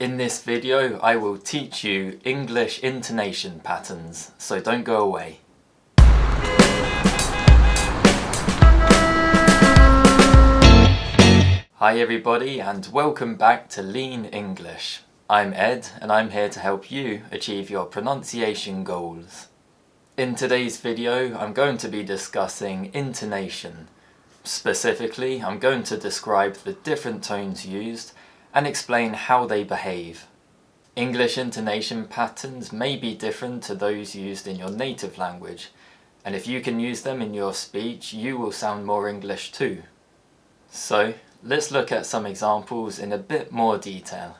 In this video, I will teach you English intonation patterns, so don't go away. Hi everybody, and welcome back to Lean English. I'm Ed, and I'm here to help you achieve your pronunciation goals. In today's video, I'm going to be discussing intonation. Specifically, I'm going to describe the different tones used and explain how they behave. English intonation patterns may be different to those used in your native language, and if you can use them in your speech, you will sound more English too. So, let's look at some examples in a bit more detail.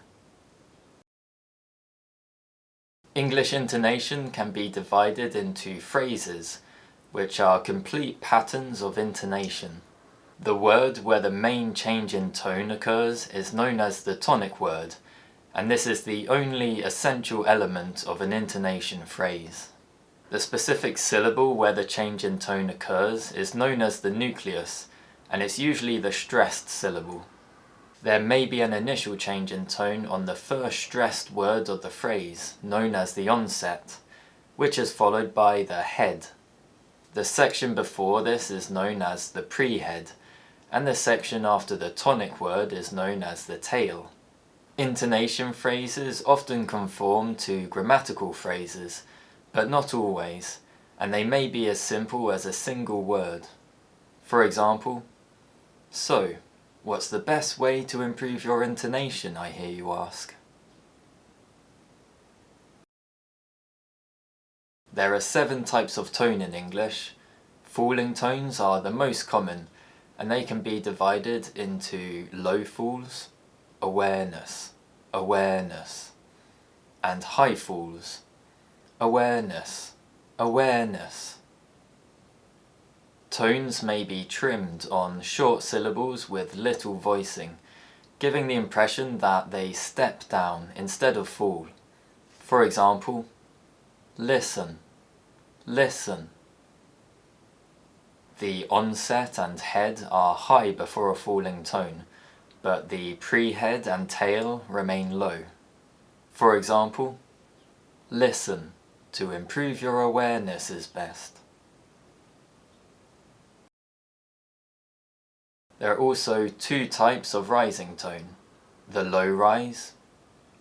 English intonation can be divided into phrases, which are complete patterns of intonation. The word where the main change in tone occurs is known as the tonic word, and this is the only essential element of an intonation phrase. The specific syllable where the change in tone occurs is known as the nucleus, and it's usually the stressed syllable. There may be an initial change in tone on the first stressed word of the phrase, known as the onset, which is followed by the head. The section before this is known as the pre-head, and the section after the tonic word is known as the tail. Intonation phrases often conform to grammatical phrases, but not always, and they may be as simple as a single word. For example, so, what's the best way to improve your intonation, I hear you ask? There are 7 types of tone in English. Falling tones are the most common, and they can be divided into low falls, awareness, awareness, and high falls, awareness, awareness. Tones may be trimmed on short syllables with little voicing, giving the impression that they step down instead of fall. For example, listen, listen. The onset and head are high before a falling tone, but the pre-head and tail remain low. For example, listen, to improve your awareness is best. There are also 2 types of rising tone: the low rise,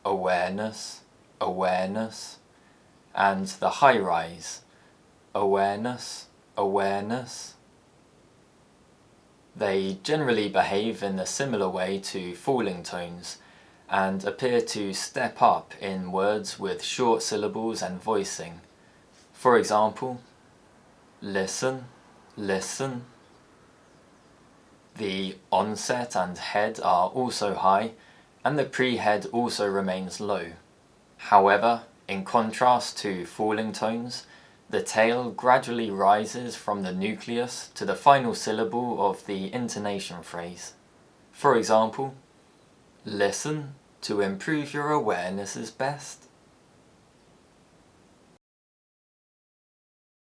awareness, awareness, and the high rise, awareness, awareness. They generally behave in a similar way to falling tones, and appear to step up in words with short syllables and voicing. For example, listen, listen. The onset and head are also high, and the pre-head also remains low. However, in contrast to falling tones, the tail gradually rises from the nucleus to the final syllable of the intonation phrase. For example, listen, to improve your awareness is best.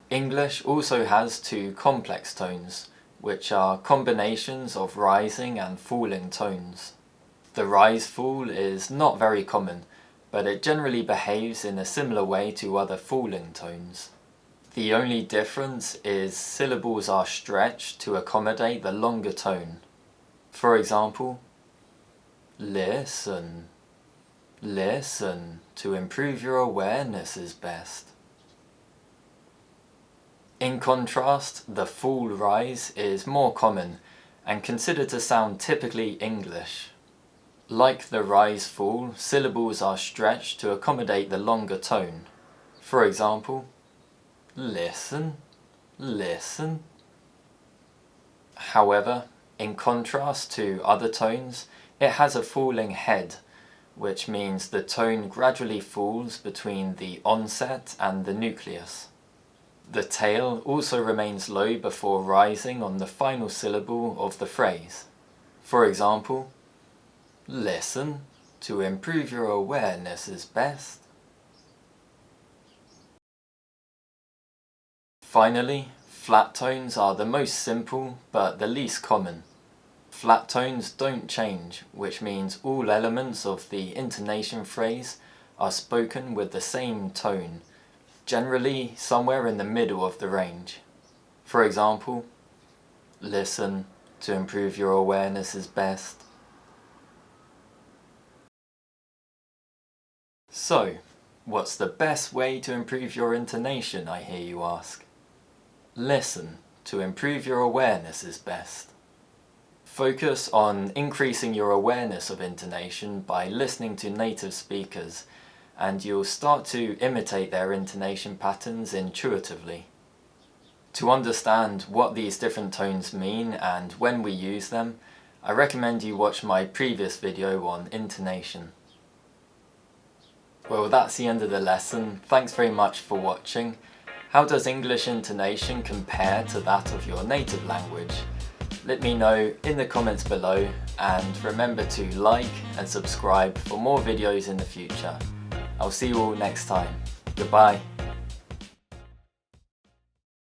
English also has 2 complex tones, which are combinations of rising and falling tones. The rise-fall is not very common, but it generally behaves in a similar way to other falling tones. The only difference is syllables are stretched to accommodate the longer tone. For example, listen, listen, to improve your awareness is best. In contrast, the fall rise is more common and considered to sound typically English. Like the rise fall, syllables are stretched to accommodate the longer tone. For example, listen, listen. However, in contrast to other tones, it has a falling head, which means the tone gradually falls between the onset and the nucleus. The tail also remains low before rising on the final syllable of the phrase. For example, listen, to improve your awareness is best. Finally, flat tones are the most simple but the least common. Flat tones don't change, which means all elements of the intonation phrase are spoken with the same tone, generally somewhere in the middle of the range. For example, listen to improve your awareness is best. So, what's the best way to improve your intonation, I hear you ask? Listen to improve your awareness is best. Focus on increasing your awareness of intonation by listening to native speakers, and you'll start to imitate their intonation patterns intuitively. To understand what these different tones mean and when we use them, I recommend you watch my previous video on intonation. Well, that's the end of the lesson. Thanks very much for watching. How does English intonation compare to that of your native language? Let me know in the comments below, and remember to like and subscribe for more videos in the future. I'll see you all next time. Goodbye.